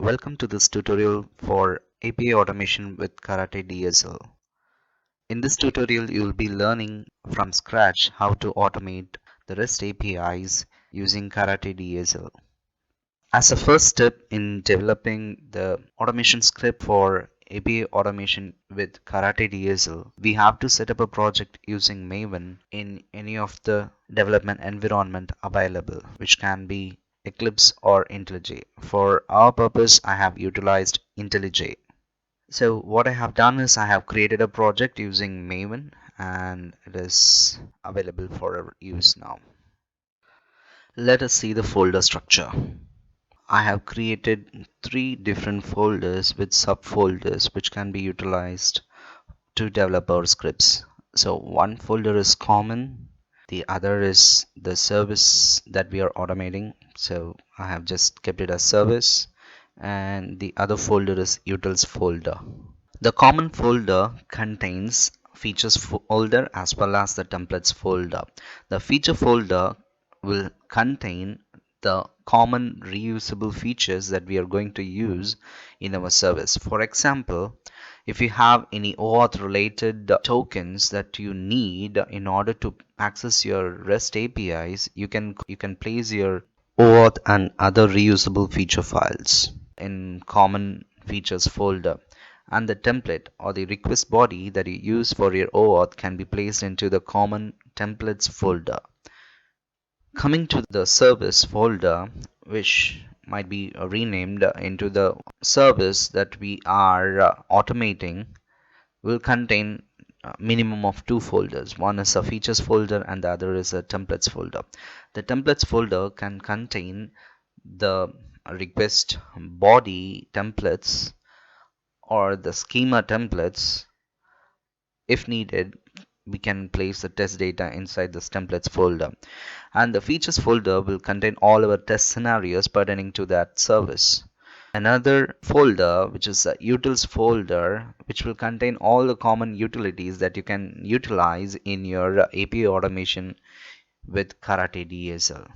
welcome to this tutorial for API automation with Karate DSL. In this tutorial, you will be learning from scratch how to automate the REST APIs using Karate DSL. As a first step in developing the automation script for API automation with Karate DSL, we have to set up a project using Maven in any of the development environment available, which can be Eclipse or IntelliJ. For our purpose, I have utilized IntelliJ. So what I have done is I have created a project using Maven and it is available for our use now. Let us see the folder structure. I have created 3 different folders with subfolders which can be utilized to develop our scripts. So one folder is common, the other is the service that we are automating. So I have just kept it as service, and the other folder is utils folder. The common folder contains features folder as well as the templates folder. The feature folder will contain the common reusable features that we are going to use in our service. For example, if you have any OAuth related tokens that you need in order to access your REST APIs, you can place your OAuth and other reusable feature files in common features folder, and the template or the request body that you use for your OAuth can be placed into the common templates folder. Coming to the service folder, which might be renamed into the service that we are automating, will contain a minimum of 2 folders. One is a features folder and the other is a templates folder. The templates folder can contain the request body templates or the schema templates. If needed, we can place the test data inside this templates folder, and the features folder will contain all our test scenarios pertaining to that service. Another folder, which is a utils folder, which will contain all the common utilities that you can utilize in your API automation with Karate DSL.